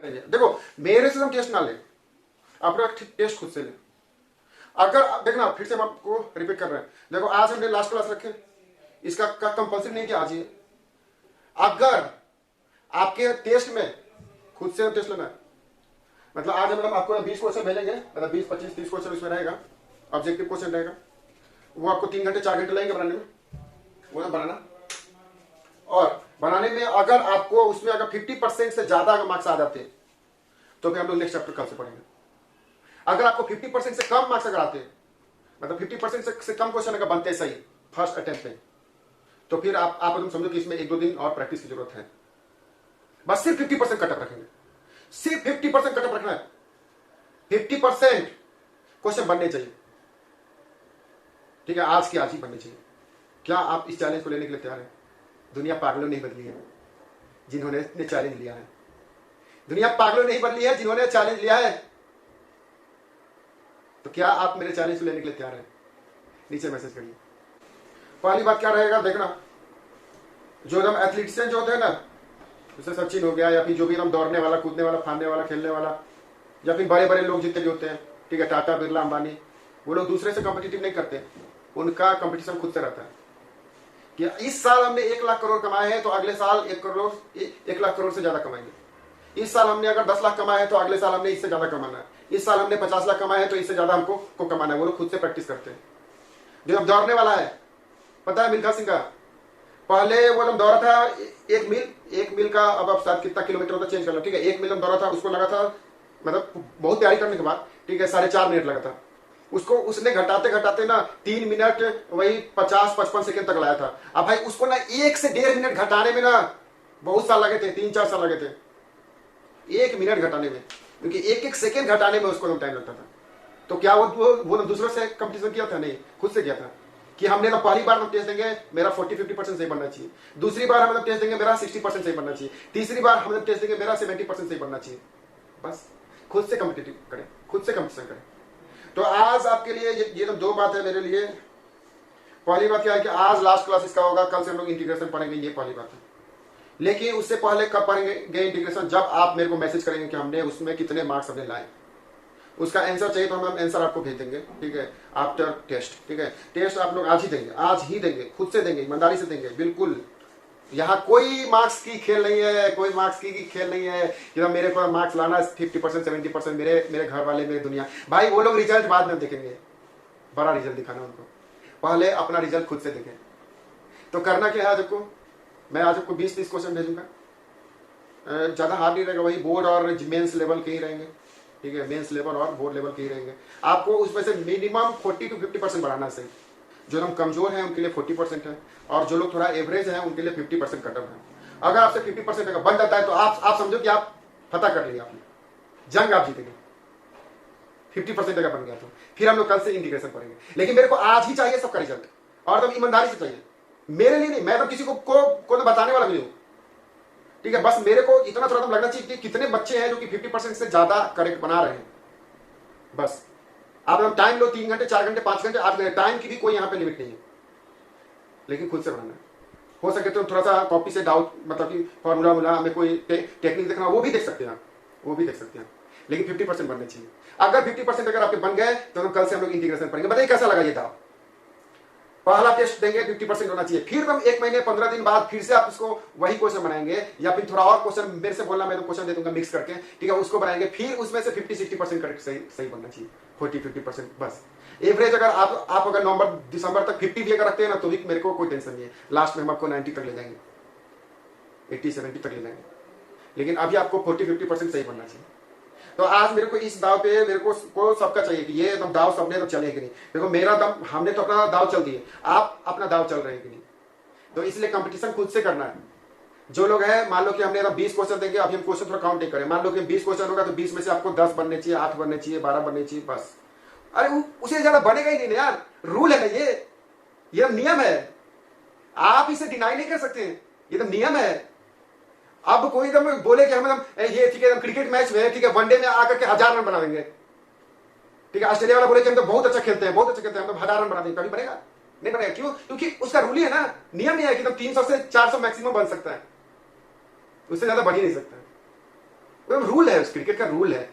देखो, मेरे से हम टेस्ट ना ले, अपना टेस्ट खुद से ले। अगर देखना, फिर से हम आपको रिपीट कर रहे हैं। देखो, आज हमने लास्ट क्लास रखे, इसका कंपल्सरी नहीं कि आज ही। अगर आपके टेस्ट में खुद से टेस्ट लेना है, मतलब आज हम आपको 20 क्वेश्चन भेजेंगे, मतलब 20, 25, 30 क्वेश्चन इसमें रहेगा, ऑब्जेक्टिव क्वेश्चन रहेगा। वो आपको 3 घंटे 4 घंटे लगेंगे बनाने में, वो ना बनाना। और बनाने में अगर आपको उसमें अगर 50% से ज्यादा अगर मार्क्स आ जाते हैं तो फिर हम लोग नेक्स्ट चैप्टर कल से पढ़ेंगे। अगर आपको 50% से कम मार्क्स अगर आते हैं, मतलब 50% से कम क्वेश्चन अगर बनते हैं सही फर्स्ट अटेम्प्ट में, तो फिर आप एकदम समझो कि इसमें 1-2 दिन और प्रैक्टिस की जरूरत है। बस सिर्फ 50% कटअप रखेंगे, सिर्फ 50% कटअप रखना है। 50% क्वेश्चन बनने चाहिए, ठीक है, आज की आज ही बनने चाहिए। क्या आप इस चैलेंज को लेने के लिए तैयार हैं? दुनिया पागलों नहीं बदली है जिन्होंने इतने चैलेंज लिया है। दुनिया पागलों नहीं बदली है जिन्होंने चैलेंज लिया है। तो क्या आप मेरे चैलेंज को लेने के लिए तैयार हैं? नीचे मैसेज करिए। पहली बात क्या रहेगा, देखना, जो हम एथलीटिशियन जो होते हैं ना, जैसे सचिन हो गया, या फिर जो भी हम दौड़ने वाला, कूदने वाला, फाड़ने वाला, खेलने वाला, या फिर बड़े बड़े लोग जितने भी होते हैं, ठीक है, टाटा, बिरला, अंबानी, वो लोग दूसरे से कॉम्पिटिटिव नहीं करते। उनका कंपटीशन खुद से रहता है कि इस साल हमने 1 लाख करोड़ कमाए हैं तो अगले साल 1 लाख करोड़ से ज्यादा कमाएंगे। इस साल हमने अगर 10 लाख कमाए हैं तो अगले साल हमने इससे ज्यादा कमाना है। इस साल हमने 50 लाख कमाए हैं तो इससे ज्यादा हमको कमाना है। वो लोग खुद से प्रैक्टिस करते हैं। जो अब दौड़ने वाला है, पता है मिल्खा सिंह का, पहले वो जब दौड़ा था 1 मील का, अब आप शायद कितना किलोमीटर होता चेंज कर लो, ठीक है, 1 मील जब दौड़ा था उसको लगा था, मतलब बहुत तैयारी करने के बाद, ठीक है, 4.5 मिनट लगा था उसको। उसने घटाते घटाते ना 3 मिनट वही 50-55 सेकंड तक लाया था। अब भाई उसको ना 1 से 1.5 मिनट घटाने में ना बहुत साल लगे थे, 3-4 साल लगे थे 1 मिनट घटाने में, क्योंकि 1-1 सेकंड घटाने में उसको टाइम लगता था। तो क्या वो दूसरों से कंपटीशन किया था? नहीं, खुद से किया था कि हमने तो पहली बार हम टेस्ट देंगे मेरा 40-50% सही बनना चाहिए, दूसरी बार हम टेस्ट देंगे मेरा 60% सही बनना चाहिए, तीसरी बार हम टेस्ट देंगे मेरा 70% सही बनना चाहिए। बस खुद से कॉम्पिटिटिव करें, खुद से कंपटीशन करें। तो आज आपके लिए ये 2 बात है मेरे लिए। पहली बात क्या है कि आज लास्ट क्लास इसका होगा, कल से हम लोग इंटीग्रेशन पढ़ेंगे, ये पहली बात है। लेकिन उससे पहले कब पढ़ेंगे इंटीग्रेशन? जब आप मेरे को मैसेज करेंगे कि हमने उसमें कितने मार्क्स हमने लाए। उसका आंसर चाहिए तो हम आंसर आपको भेज देंगे, ठीक है, आफ्टर टेस्ट, ठीक है। टेस्ट आप लोग आज ही देंगे, आज ही देंगे, खुद से देंगे, ईमानदारी से देंगे, बिल्कुल। यहाँ कोई मार्क्स की खेल नहीं है, कोई मार्क्स की खेल नहीं है कि मेरे को मार्क्स लाना 50%, 70%, मेरे घर वाले, मेरी दुनिया। भाई वो लोग रिजल्ट बाद में देखेंगे, बड़ा रिजल्ट दिखाना उनको, पहले अपना रिजल्ट खुद से देखें। तो करना क्या है आज आपको, मैं आज आपको 20-30 क्वेश्चन भेजूंगा, ज्यादा हार्ड नहीं रहेगा, वही बोर्ड और मेंस लेवल के ही रहेंगे, ठीक है, मेंस लेवल और बोर्ड लेवल के ही रहेंगे। आपको उसमें से मिनिमम 40-50% बढ़ाना सही। जो हम कमजोर हैं उनके लिए 40% है, और जो लोग थोड़ा एवरेज हैं उनके लिए 50% कटअप है। अगर आपसे 50% अगर बन जाता है तो आप समझो कि आप फतह कर लिया, आपने जंग आप जीतेंगे। 50% अगर बन गया तो फिर हम लोग कल से इंटीग्रेशन करेंगे। लेकिन मेरे को आज ही चाहिए सबका रिजल्ट, और तब ईमानदारी से चाहिए, मेरे लिए नहीं। मैं तो किसी को बताने वाला नहीं हूं, ठीक है। बस मेरे को इतना थोड़ा लगना चाहिए कि कितने बच्चे हैं जो कि 50% से ज्यादा करेक्ट बना रहे हैं। बस आप टाइम लो, 3 घंटे, 4 घंटे, 5 घंटे, 8 घंटे, टाइम की भी कोई यहाँ पे लिमिट नहीं है, लेकिन खुद से बनाना है। हो सके तो थोड़ा सा कॉपी से डाउट, मतलब कि फॉर्मूला हमें कोई टेक्निक देखना, वो भी देख सकते हैं, वो भी देख सकते हैं, लेकिन 50% बनने चाहिए। अगर 50% अगर आपके बन गए तो कल से हम लोग इंटीग्रेशन पढ़ेंगे। बताइए कैसा लगा ये दाव? पहला टेस्ट देंगे 50% होना चाहिए, फिर हम 1 महीने 15 दिन बाद फिर से आप इसको वही क्वेश्चन बनाएंगे, या फिर थोड़ा और क्वेश्चन मेरे से बोलना, मैं तो क्वेश्चन दे दूंगा मिक्स करके, ठीक है, उसको बनाएंगे। फिर उसमें से 50-60% करेक्ट सही बनना चाहिए, 40-50% बस। एवरेज अगर आप अगर नवंबर दिसंबर तक 50 भी अगर रखते हैं ना तो भी मेरे को कोई टेंशन नहीं है। लास्ट में हम आपको 90 तक ले जाएंगे, 80-70 तक ले जाएंगे, लेकिन अभी आपको 40-50% सही बनना चाहिए। तो आज मेरे को इस दाव पे मेरे को सबका चाहिए कि ये एकदम दाव सबने तो चले कि नहीं। देखो मेरा दम, हमने तो अपना दाव चल दिए, आप अपना दाव चल रहे हैं कि नहीं। तो इसलिए कंपटीशन खुद से करना है। जो लोग हैं, मान लो कि हमने 20 क्वेश्चन देंगे, अभी हम क्वेश्चन थोड़ा काउंट नहीं करें, मान लो कि 20 क्वेश्चन होगा तो 20 में से आपको 10 बनने चाहिए, 8 बनने चाहिए, 12 बनने चाहिए, बस। अरे उसे ज्यादा बनेगा ही नहीं ना यार, रूल है ना, ये नियम है, आप इसे डिनाई नहीं कर सकते, ये तो नियम है। अब कोई एकदम बोले कि हम ये ठीक है क्रिकेट मैच में, ठीक है, वनडे में आकर के 1000 रन बना देंगे, ठीक है, ऑस्ट्रेलिया वाला बोले कि हम तो बहुत अच्छा खेलते हैं, बहुत अच्छा खेलते हैं, हम तो 1000 रन बना देंगे, कभी बनेगा? नहीं बनेगा। क्यों? क्योंकि उसका रूल ही है ना, नियम ही है कि 300 से 400 मैक्सिमम बन सकता है, उससे ज्यादा बन ही नहीं सकता है। तो रूल है, उस क्रिकेट का रूल है,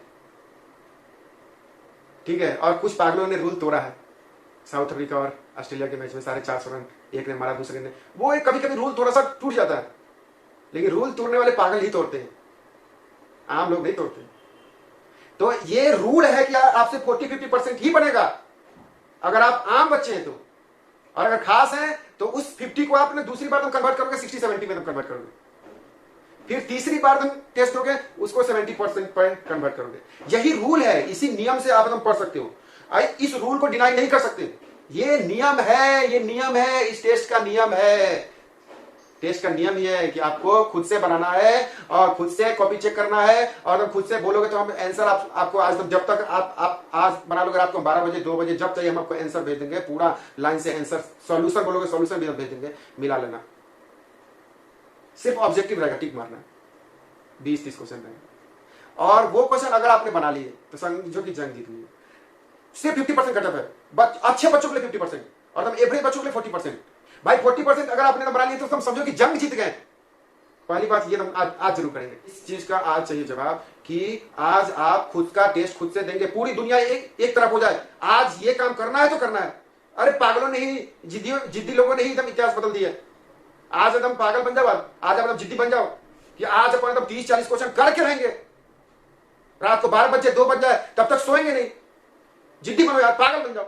ठीक है। और कुछ पागलों ने रूल तोड़ा है, साउथ अफ्रीका और ऑस्ट्रेलिया के मैच में 450 रन एक ने मारा, दूसरे ने, वो कभी कभी रूल थोड़ा सा टूट जाता है, लेकिन रूल तोड़ने वाले पागल ही तोड़ते हैं, आम लोग नहीं तोड़ते। तो ये रूल है कि आपसे 40-50% ही बनेगा अगर आप आम बच्चे हैं तो, और अगर खास हैं तो उस 50 को आपने दूसरी बार तुम कन्वर्ट करोगे 60-70 में तुम कन्वर्ट करोगे, फिर तीसरी बार तुम टेस्ट दोगे उसको 70% पर कन्वर्ट करोगे। यही रूल है, इसी नियम से आप तुम पढ़ सकते हो, इस रूल को डिनाई नहीं कर सकते। ये नियम है, ये नियम है, इस टेस्ट का नियम है। टेस्ट का नियम ये है कि आपको खुद से बनाना है और खुद से कॉपी चेक करना है, और तुम खुद से बोलोगे तो हम आंसर आपको आज तक, जब तक आप आज बना लोगे, आपको 12 बजे 2 बजे जब चाहिए हम आपको आंसर भेज देंगे, पूरा लाइन से आंसर, सॉल्यूशन बोलोगे सॉल्यूशन भी हम भेज देंगे, मिला लेना। सिर्फ ऑब्जेक्टिव रहेगा, टिक मारना, 20-30 क्वेश्चन रहेंगे, और वो क्वेश्चन अगर आपने बना लिए तो समझो कि जंग जीत ली। सिर्फ 50% कटअप है अच्छे बच्चों के लिए 50%, और तुम एवरेज बच्चों के लिए 40%। भाई 40% अगर आपने बना लिया तो तुम समझो कि जंग जीत गए। पहली बात ये तुम आज जरूर करेंगे, इस चीज का आज चाहिए जवाब कि आज आप खुद का टेस्ट खुद से देंगे, पूरी दुनिया एक तरफ हो जाए, आज ये काम करना है तो करना है। अरे पागलों ने ही, जिद्दी लोगों ने ही एकदम इतिहास बदल दिया। आज एकदम पागल बन जाओ, आज एकदम जिद्दी बन जाओ कि आज अपन एकदम 30-40 क्वेश्चन करके रहेंगे, रात को 12 बजे 2 बज जाए तब तक सोएंगे नहीं, जिद्दी बनो यार, पागल बन जाओ।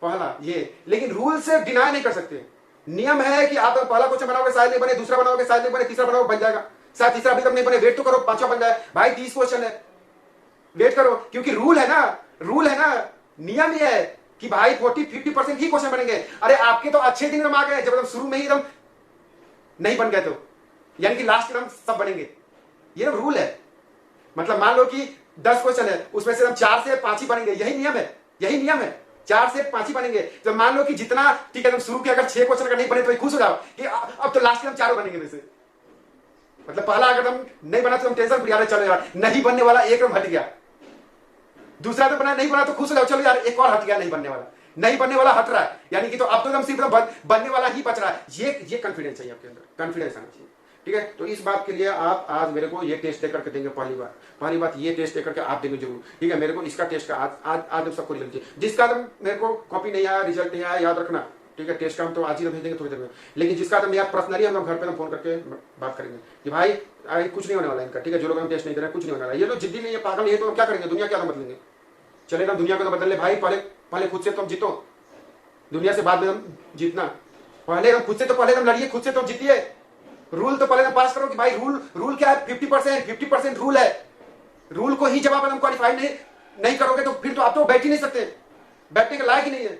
पहला ये, लेकिन रूल से डिनाई नहीं कर सकते। नियम है कि आप पहला क्वेश्चन बनाओगे शायद नहीं बने, दूसरा बनाओगे शायद नहीं बने, तीसरा बनाओगे बन जाएगा, शायद तीसरा अभी तक नहीं बने, वेट तो करो 5वां बन जाए। भाई 30 क्वेश्चन है, वेट करो, क्योंकि रूल है ना, रूल है ना, नियम ये है कि भाई 40-50% ही क्वेश्चन बनेंगे। अरे आपके तो अच्छे दिन आ गए, जब एकदम शुरू में ही एकदम नहीं बन गए तो, यानी कि लास्ट एकदम सब बनेंगे, ये रूल है। मतलब मान लो कि 10 क्वेश्चन है, उसमें से हम 4 से 5 ही बनेंगे, यही नियम है, यही नियम है, 4 से 5 ही बनेंगे। तो मान लो कि जितना, ठीक है, तुम शुरू किया, अगर 6 क्वेश्चन अगर नहीं बने तो खुश हो जाओ कि अब तो लास्ट में हम 4 बनेंगे में से। मतलब पहला अगर हम नहीं बना तो हम टेंशन फ्री, चलो यार नहीं बनने वाला एक हट गया, दूसरा तो बना नहीं बना तो खुश हो जाओ, चलो यार एक और हट गया, नहीं बनने वाला, नहीं बनने वाला हट रहा है, यानी कि तो अब तो एकदम सिर्फ बनने वाला ही बच रहा है। ये कॉन्फिडेंस चाहिए आपके अंदर, कॉन्फिडेंस आना चाहिए, ठीक है। तो इस बात के लिए आप आज मेरे को ये टेस्ट देकर के देंगे, पहली बात ये टेस्ट देकर के आप देंगे जरूर, ठीक है। मेरे को इसका टेस्ट का आज सबको रिजल्ट चाहिए, जिसका तो मेरे को कॉपी नहीं आया, रिजल्ट नहीं आया, याद रखना, ठीक है। टेस्ट का हम तो आज ही भेज देंगे थोड़ी देर में, लेकिन जिसका तो यार पर्सनली हम घर पे फोन करके बात करेंगे कि भाई कुछ नहीं होने वाला इनका, ठीक है। जो लोग हम टेस्ट नहीं दे रहे, कुछ नहीं होने वाला, ये लोग जिद्दी नहीं है, पागल नहीं है, तो हम क्या करेंगे, दुनिया क्या बदलेंगे, चलेगा दुनिया को तो बदल ले भाई। पहले खुद से तुम जीतो, दुनिया से बाद में हम जीतना, पहले हम खुद से, तो पहले हम लड़िए, खुद से तो जीतिए। रूल तो पहले हम पास करो कि भाई रूल क्या है, 50% रूल है। रूल को ही जब आप एकदम क्वालिफाई नहीं करोगे तो फिर तो आप तो बैठ ही नहीं सकते, बैठने के लायक ही नहीं है।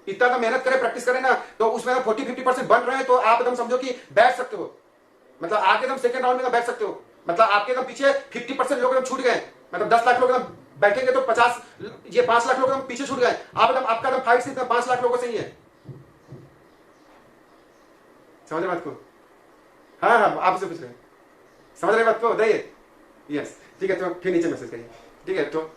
इतना तो मेहनत करें, प्रैक्टिस करें ना, तो उसमें 40-50% बन रहे हैं तो आप एकदम समझो कि बैठ सकते हो, मतलब आगे एकदम सेकंड राउंड में बैठ सकते हो। मतलब आपके एकदम पीछे 50% लोग एकदम छूट गए, मतलब 10 लाख लोग एकदम बैठेंगे तो 5 लाख लोग एकदम पीछे छूट गए। आप एकदम आपका एकदम फाइट सिर्फ 5 लाख लोगों से ही है, समझ बात को? हाँ आपसे पूछ रहे हैं, समझ रहे बात को, बताइए। यस, ठीक है, तो फिर नीचे मैसेज करिए, ठीक है। तो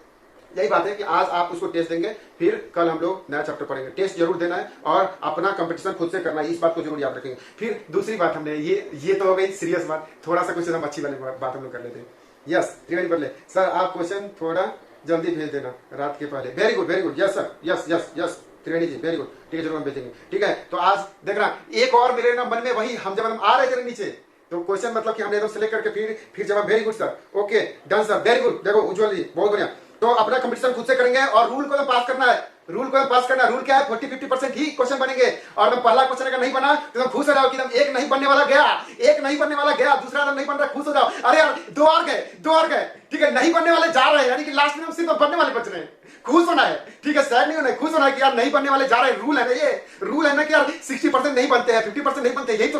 यही बात है कि आज आप उसको टेस्ट देंगे, फिर कल हम लोग नया चैप्टर पढ़ेंगे। टेस्ट जरूर देना है और अपना कंपटीशन खुद से करना है, इस बात को जरूर याद रखेंगे। फिर दूसरी बात हमने ये तो हो गई सीरियस बात, थोड़ा सा कुछ हम अच्छी वाली बात हम लोग कर लेते हैं। यस त्रिवेणी बदले सर, आप क्वेश्चन थोड़ा जल्दी भेज देना रात के पहले। Very good, yes sir, yes Triveni ji, very good, ठीक है, जरूर हम भेजेंगे, ठीक है। तो आज देखना एक और मेरे ना मन में वही, हम जब हम आ रहे थे नीचे तो क्वेश्चन मतलब कि हमने एकदम सेलेक्ट करके फिर जवाब। Very good sir, okay done sir, very good. देखो उज्जवल जी बहुत बढ़िया। तो अपना कंपटीशन खुद से करेंगे और रूल को पास करना है, रूल क्या है, 40-50% ही क्वेश्चन बनेंगे। और पहला क्वेश्चन अगर नहीं बना तो तुम खुश हो जाओ कि एक नहीं बनने वाला गया, दूसरा नहीं बन रहा, खुश हो जाओ, अरे यार 2 और गए, ठीक है। नहीं बनने वाले जा रहे हैं, यानी कि लास्ट में हम सिर्फ बनने वाले बच रहे हैं, खुश होना है, ठीक है, सैड नहीं होना है, खुश होना है कि यार नहीं बनने वाले जा रहे हैं। रूल है ना, ये रूल है ना कि यार 60% नहीं बनते हैं, 50% नहीं बनते, यही तो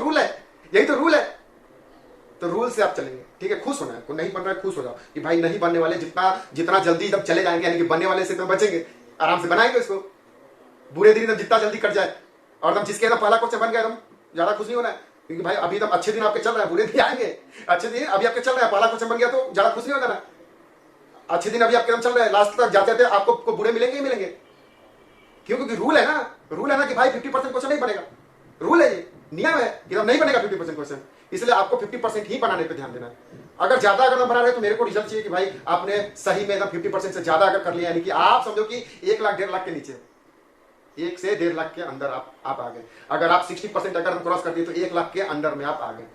रूल है, तो रूल से आप चलेंगे, ठीक है। खुश होना है, नहीं बन रहा है खुश हो जाओ कि भाई नहीं बनने वाले जितना जल्दी जब चले जाएंगे, यानी कि बनने वाले से तो बचेंगे, आराम से बनाएंगे इसको, बुरे दिन जितना जल्दी कट जाए। और तुम जिसके पहला क्वेश्चन बन गया, तुम ज्यादा खुश नहीं होना है, क्योंकि भाई अभी तक अच्छे दिन आपके चल रहे हैं, बुरे दिन आएंगे, अच्छे दिन अभी आपके चल रहे हैं, पहला क्वेश्चन बन गया तो ज्यादा खुश नहीं होना ना, अच्छे दिन अभी आपके चल रहे हैं, लास्ट तक जाते आपको बुरे मिलेंगे ही मिलेंगे। क्योंकि रूल है ना कि भाई 50% क्वेश्चन नहीं बनेगा, रूल है, ये नियम है कि नहीं बनेगा 50% क्वेश्चन, इसलिए आपको 50% ही बनाने पे ध्यान देना है। अगर ज्यादा अगर नंबर आ रहे हैं तो मेरे को रिजल्ट चाहिए कि भाई आपने सही में एकदम 50% से ज्यादा अगर कर लिया, यानी कि आप समझो कि 1 लाख 1.5 लाख के नीचे, 1 से 1.5 लाख के अंदर आप आ गए। अगर आप 60% अगर हम क्रॉस कर दिए तो 1 लाख के अंदर में आप आ गए।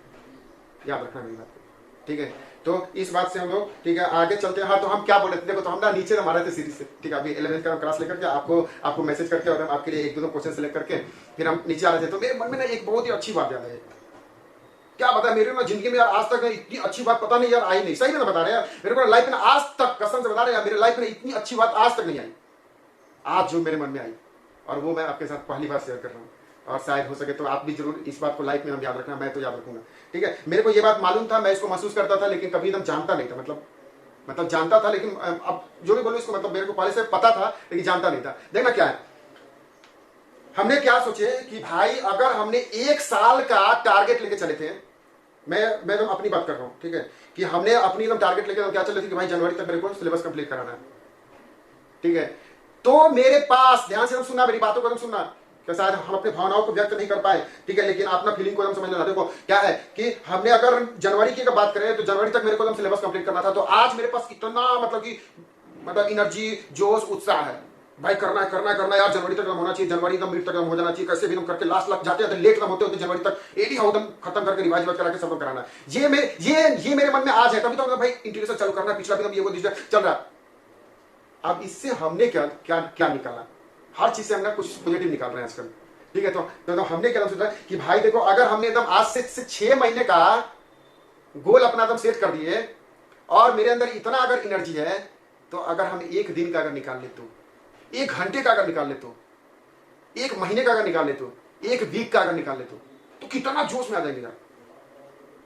याद रखना मेरी बात को, ठीक है। तो इस बात से हम लोग, ठीक है, आगे चलते हैं। हाँ, तो हम क्या बोले थे, देखो, तो हम ना नीचे हम आ रहे थे सीरीज से, ठीक है। अभी 11th का क्लास लेकर के आपको मैसेज करके और आपके लिए 1-2 क्वेश्चन सेलेक्ट करके फिर हम नीचे आ रहे थे। तो मेरे मन में ना एक बहुत ही अच्छी बात याद है। क्या बता, मेरे ना जिंदगी में यार आज तक इतनी अच्छी बात पता नहीं यार आई नहीं। सही में बता रहे यार, मेरे को लाइफ में आज तक, कसम से बता रहे यार, मेरे लाइफ में इतनी अच्छी बात आज तक नहीं आई, आज जो मेरे मन में आई, और वो मैं आपके साथ पहली बार शेयर कर रहा हूँ। और शायद हो सके तो आप भी जरूर इस बात को लाइफ में हम याद रखना, मैं तो याद रखूंगा, ठीक है। मेरे को ये बात मालूम था, मैं इसको महसूस करता था, लेकिन कभी एकदम जानता नहीं था। मतलब जानता था, लेकिन अब जो भी बोलूं इसको, मतलब मेरे को पहले से पता था लेकिन जानता नहीं था। देखना क्या है, हमने क्या सोचे कि भाई अगर हमने 1 साल का टारगेट लेके चले थे, मैं तो अपनी बात कर रहा हूं, ठीक है, कि हमने अपनी एकदम टारगेट लेके क्या चले थे कि भाई जनवरी तक मेरे को सिलेबस कंप्लीट कराना है, ठीक है। तो मेरे पास, ध्यान से सुनना, मेरी बातों को एकदम सुनना, कि शायद हम अपने भावनाओं को व्यक्त नहीं कर पाए, ठीक है, लेकिन अपना फीलिंग को एकदम समझ लेना। देखो क्या है कि हमने अगर जनवरी की अगर बात करें तो जनवरी तक मेरे को एकदम सिलेबस कंप्लीट करना था। तो आज मेरे पास इतना मतलब एनर्जी, जोश, उत्साह है, भाई करना है यार, जनवरी तक होना चाहिए, जनवरी एकदम मिड तक हो जाना चाहिए, कैसे भी हम करके लास्ट जाते हैं, लेट होते होते जनवरी तक एडी एकदम खत्म करके रिवाइज करा के सब कराना। ये मेरे मन में आज है, तभी तो भाई इंटीग्रेशन चालू करना, पिछला भी ये वो चल रहा। अब इससे हमने क्या निकाला, हर चीज से हमने कुछ पॉजिटिव निकाल रहे हैं आजकल, ठीक है। तो हमने क्या सोचा कि भाई देखो, अगर हमने एकदम आज से 6 महीने का गोल अपना एकदम सेट कर दिए, और मेरे अंदर इतना अगर एनर्जी है, तो अगर हम 1 दिन का अगर निकाल ले, तो 1 घंटे का अगर निकाल ले, तो 1 महीने का अगर निकाल ले, तो 1 वीक का अगर निकाल ले, तो कितना जोश में आ जाएंगे यार।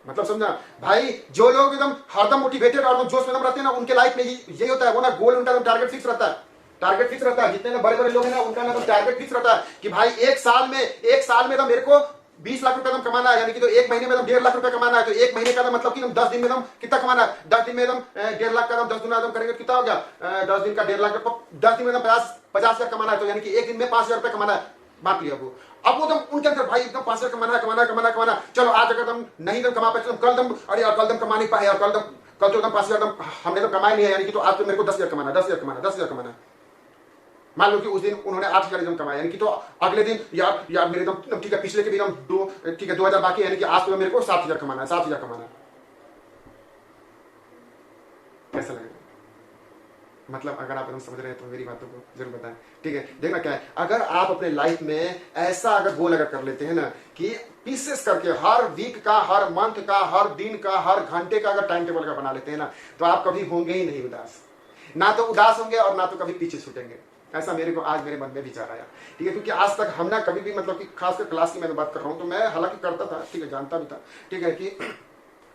मतलब समझा भाई, जो लोग एकदम हरदम मोटिवेटेड और जोश में रहते हैं ना, उनके लाइफ में यही होता है। वो ना गोल, उनका टारगेट फिक्स रहता है, टारगेट फिक्स रहता है। जितने बड़े बड़े लोग हैं ना, उनका ना टारगेट फिक्स रहता है कि भाई 1 साल में तो मेरे को 20 लाख रुपए कमाना है, यानी कि तो 1 महीने में 1.5 लाख रुपए कमाना है। तो 1 महीने का मतलब कि 10 दिन में कितना कमाना है, 10 दिन में 1.5 लाख का 10 गुना करेंगे, कितना हो गया, 10 दिन का 1.5 लाख, 10 दिन में 50 हजार कमाना है। तो यानी कि 1 दिन में 5,000 रुपए कमाना है, बात लिया वो। अब वो उनके अंदर भाई एकदम 5,000 कमाना। चलो आज अगर तुम नहीं कमा पाए, कल तुम, अरे यार कल तुम कमा नहीं पाए यार, कल तो एकदम 5,000 हमने तो कमाया नहीं है, यानी कि तो आज तो मेरे को 10,000 कमाना। मान लो कि उस दिन उन्होंने 8,000 एकदम कमाया, यानी कि तो अगले दिन यार मेरे एकदम, ठीक है, पिछले के भी एकदम ठीक है 2,000 बाकी, यानी कि आज तो मेरे को 7,000 कमाना है, 7,000 कमाना है। कैसा लगेगा? मतलब अगर आप एकदम समझ रहे हैं तो मेरी बातों को जरूर बताएं, ठीक है। देखना क्या है, अगर आप अपने लाइफ में ऐसा अगर गोल अगर कर लेते हैं ना, कि पीसेस करके हर वीक का, हर मंथ का, हर दिन का, हर घंटे का अगर टाइम टेबल का बना लेते हैं ना, तो आप कभी होंगे ही नहीं उदास। ना तो उदास होंगे और ना तो कभी पीछे छूटेंगे। ऐसा मेरे को आज मेरे मन में विचार आया, ठीक है। क्योंकि आज तक हम ना कभी भी, मतलब कि खासकर क्लास की मैं बात कर रहा हूँ, तो मैं हालांकि करता था, ठीक है, जानता भी था, ठीक है, कि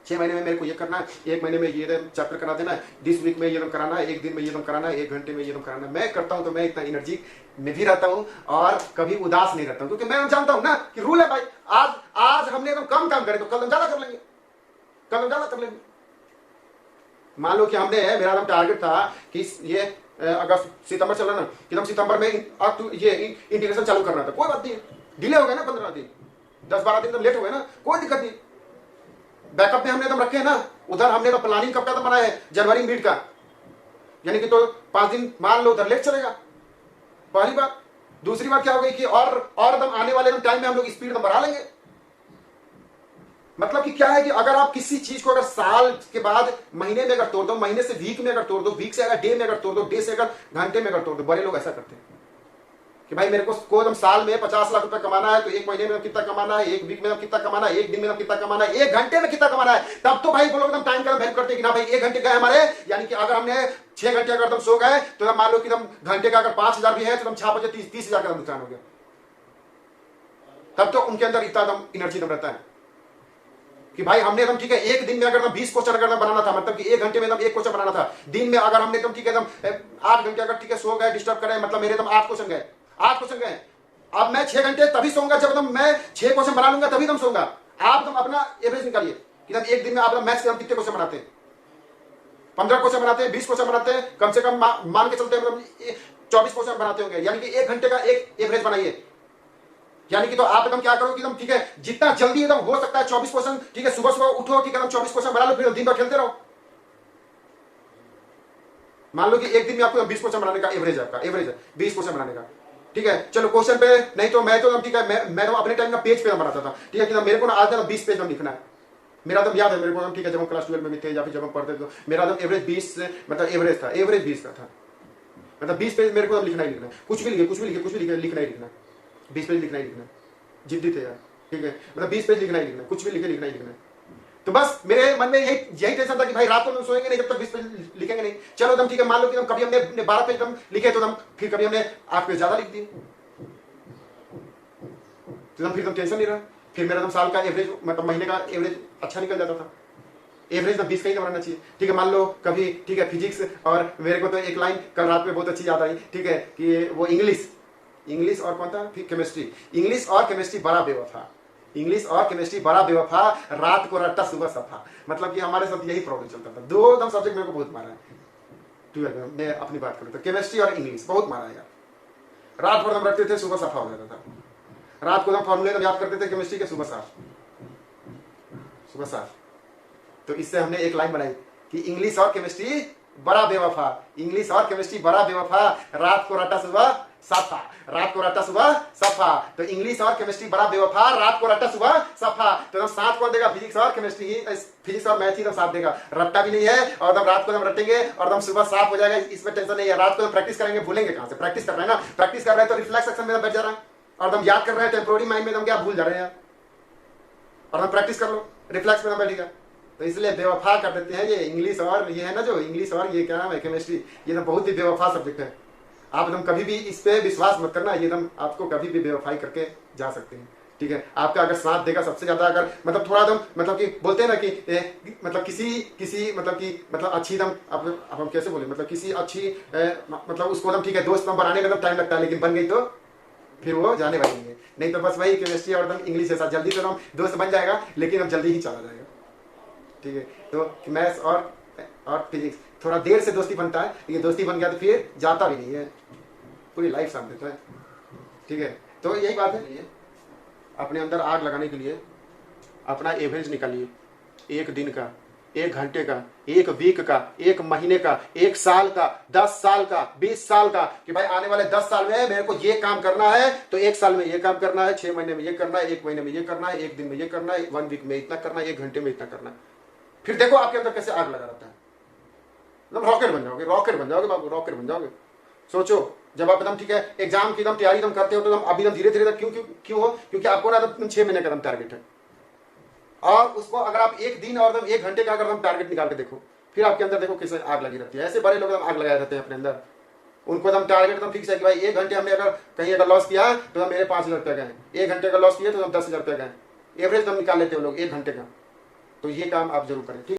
6 महीने में मेरे को ये करना है, 1 महीने में ये चैप्टर करा देना है, 10 वीक में ये कराना है, 1 दिन में ये कराना है, 1 घंटे में ये कराना है। मैं करता हूं तो मैं इतना एनर्जी में भी रहता हूं और कभी उदास नहीं रहता हूं, क्योंकि मैं जानता हूं ना कि रूल है भाई, आज हमने एकदम कम काम करे तो कल हम ज्यादा कर लेंगे, मान लो कि हमने, मेरा एकदम टारगेट था कि ये अगस्त सितंबर चल रहा ना, कि हम सितंबर में ये इंटीग्रेशन चालू करना था। कोई बात नहीं, डिले हो गया ना, 15 दिन 10-12 दिन लेट हो गए ना, कोई दिक्कत नहीं। बैकअप में हमने एकदम रखे हैं ना, उधर हमने तो प्लानिंग कब का तो बनाया है, जनवरी मिड का, यानी कि तो 5 दिन मान लो उधर लेट चलेगा, पहली बात। दूसरी बात क्या हो गई कि और एकदम आने वाले टाइम में हम लोग स्पीड बढ़ा लेंगे। मतलब कि क्या है कि अगर आप किसी चीज को अगर साल के बाद महीने में अगर तोड़ दो, महीने से वीक में अगर तोड़ दो, वीक से अगर डे में अगर तोड़ दो, डे से अगर घंटे में अगर तोड़ दो, बड़े लोग ऐसा करते हैं कि भाई मेरे को एकदम साल में 50 लाख रुपए कमाना है, तो 1 महीने में कितना कमाना है, 1 वीक में कितना कमाना है, 1 दिन में कितना कमाना है, 1 घंटे में कितना कमाना है। तब तो भाई वो लोग एकदम टाइम का वैल्यू करते हैं कि ना भाई 1 घंटे गए हमारे, यानी कि अगर हमने 6 घंटे अगर तुम सो गए, तो मान लो कि तुम घंटे का अगर 5,000 भी है, तो तुम 6 बजे 30,000 का नुकसान हो गया। तब तो उनके अंदर इतना एनर्जी रहता है कि भाई हमने एकदम, ठीक है, 1 दिन में अगर 20 क्वेश्चन अगर बनाना था, मतलब कि 1 घंटे में एकदम 1 क्वेश्चन बनाना था। दिन में अगर हमने एकदम, ठीक है, एकदम 8 घंटे अगर, ठीक है, सो गए, डिस्टर्ब करे, मतलब मेरे एकदम 8 क्वेश्चन गए। अब मैं 6 घंटे तभी सोऊंगा जब एकदम मैं 6 क्वेश्चन बना लूंगा, तभी तुम सोऊंगा। आप एकदम अपना एवरेज निकालिए कि एकदम 1 दिन में आप मैथ्स के हम कितने क्वेश्चन बनाते हैं, 15 क्वेश्चन बनाते हैं, 20 क्वेश्चन बनाते हैं, कम से कम मान के चलते हैं मतलब 24 क्वेश्चन बनाते होंगे, यानी कि 1 घंटे का एक एवरेज बनाइए। यानी कि तो आप एकदम क्या करो कि एकदम ठीक है, जितना जल्दी एकदम हो सकता है 24 क्वेश्चन, ठीक है, सुबह सुबह उठो, ठीक है, एकदम 24 क्वेश्चन बना लो, फिर दिन भर खेलते रहो। मान लो कि एक दिन में आपको 20 क्वेश्चन बनाने का एवरेज है, आपका एवरेज है 20 क्वेश्चन बनाने का, ठीक है। चलो क्वेश्चन पे नहीं तो मैं तो ठीक है, मैं तो अपने टाइम का पेज पे बनाता था, ठीक है, कि मेरे को ना आज ना 20 पेज में लिखना है, मेरा तो याद है मेरे को, ठीक है, जब हम क्लास 12 में भी थे या फिर जब हम पढ़ते तो मेरा तो एवरेज 20, मतलब एवरेज था, एवरेज 20 का था, मतलब 20 पेज मेरे को लिखना ही लिखना, कुछ भी लिखे, कुछ भी लिखे, कुछ भी लिखे, लिखना ही लिखना, 20 पेज लिखना ही लिखना, जिद्दी थे यार, ठीक है, मतलब 20 पेज लिखना ही लिखना, कुछ भी लिखे, लिखना ही लिखना। तो बस मेरे मन में यही टेंशन था कि भाई रात को हम सोएंगे नहीं जब तक 20 पेज लिखेंगे नहीं। चलो एकदम ठीक है, मान लो कि हम कभी हमने 12 पेज हम लिखे तो हम फिर कभी हमने 8 पेज ज्यादा लिख दिए, तो फिर तुम टेंशन नहीं रहा, फिर मेरा साल का एवरेज, मतलब महीने का एवरेज अच्छा निकल जाता था। एवरेज तो 20 का ही बनाना चाहिए, ठीक है। मान लो कभी, ठीक है, फिजिक्स, और मेरे को तो एक लाइन कल रात में बहुत अच्छी याद आई, ठीक है, कि वो इंग्लिश और कौन था, फिर केमिस्ट्री, इंग्लिश और केमिस्ट्री बड़ा बेवफा, इंग्लिश और केमिस्ट्री बड़ा बेवफा, रात को रट्टा सुबह सफा। मतलब कि हमारे साथ यही प्रॉब्लम चलता था, दो एकदम सब्जेक्ट मेरे को बहुत मारा है, ठीक है, मैं अपनी बात करूँ तो केमिस्ट्री और इंग्लिश बहुत मारा है यार, रात भर हम रखते थे, सुबह सफा हो जाता था, रात को हम फॉर्मूले याद करते थे केमिस्ट्री के, सुबह साफ, सुबह साफ। तो इससे हमने एक लाइन बनाई कि इंग्लिश और केमिस्ट्री बड़ा बेवफा, इंग्लिश और केमिस्ट्री बड़ा बेवफा, रात को रट्टा सुबह सफा, रात को रट्टा सुबह सफा। तो इंग्लिश और केमिस्ट्री बड़ा बेवफा, रात को रट्टा सुबह सफा। तो एकदम साथ कौन देगा, फिजिक्स और केमिस्ट्री ही, फिजिक्स और मैथ ही एकदम साथ देगा, रट्टा भी नहीं है, और एकदम रात को हम रटेंगे और एकदम सुबह साफ हो जाएगा, इसमें टेंशन नहीं है। रात को हम प्रैक्टिस करेंगे, भूलेंगे कहां से, प्रैक्टिस कर रहे हैं ना, प्रैक्टिस कर रहे हैं तो रिफ्लेक्स एक्शन में बैठ जा रहा है, और हम याद कर रहे हैं, टेम्पोररी माइंड में हम क्या भूल जा रहे हैं, और हम प्रैक्टिस कर लो, रिफ्लेक्स में बैठेगा। तो इसलिए बेवफा कर देते हैं ये इंग्लिश, और ये है ना जो इंग्लिश और ये क्या नाम है केमिस्ट्री, ये तो बहुत ही बेवफा सब्जेक्ट है। आप एकदम कभी भी इस पे विश्वास मत करना, ये एकदम आपको कभी भी बेवफाई करके जा सकते हैं, ठीक है। आपका अगर साथ देगा सबसे ज्यादा, अगर मतलब थोड़ा दम, मतलब कि बोलते हैं ना कि मतलब किसी मतलब कि मतलब अच्छी दम, अब हम कैसे बोले, मतलब किसी अच्छी मतलब उसको दम, ठीक है, दोस्त बनाने में टाइम लगता है, लेकिन बन गई तो फिर वो जाने वाली है। नहीं तो बस वही केमिस्ट्री और इंग्लिश ऐसा जल्दी से हम दोस्त बन जाएगा, लेकिन अब जल्दी ही चला जाएगा, ठीक है। तो मैथ्स और फिजिक्स थोड़ा देर से दोस्ती बनता है, लेकिन दोस्ती बन गया तो फिर जाता भी नहीं है, पूरी लाइफ साथ देता है, ठीक है। तो यही बात है, अपने अंदर आग लगाने के लिए अपना एवरेज निकालिए, एक दिन का, एक घंटे का, एक वीक का, एक महीने का, एक साल का, 10 साल का, 20 साल का, कि भाई आने वाले 10 साल में मेरे को ये काम करना है, तो एक साल में ये काम करना है, 6 महीने में ये करना है, एक महीने में ये करना है, एक दिन में ये करना है, 1 वीक में इतना करना है, 1 घंटे में इतना करना है। फिर देखो आपके अंदर कैसे आग लगा रहता है, एकदम रॉकेट बन जाओगे, रॉकेट बन जाओगे बाबू, रॉकेट बन जाओगे। सोचो जब आप एकदम, ठीक है, एग्जाम की एकदम तैयारी एकदम करते हो, तो एकदम अभी धीरे धीरे क्यों हो, क्योंकि आपको ना 6 महीने का एकदम टारगेट है, और उसको अगर आप एक दिन और 1 घंटे का अगर हम टारगेट निकाल के देखो, फिर आपके अंदर देखो कैसे आग लगी रहती है। ऐसे बड़े लोग आग लगाए रहते हैं अपने अंदर, उनको एकदम टारगेट एकदम फिक्स है कि भाई 1 घंटे हमने अगर कहीं अगर लॉस किया तो मेरे 5,000 रुपये गए, 1 घंटे का लॉस किया तो 10,000 रुपये गए, एवरेज हम निकाल लेते हैं लोग 1 घंटे का। तो ये काम आप जरूर करें, ठीक।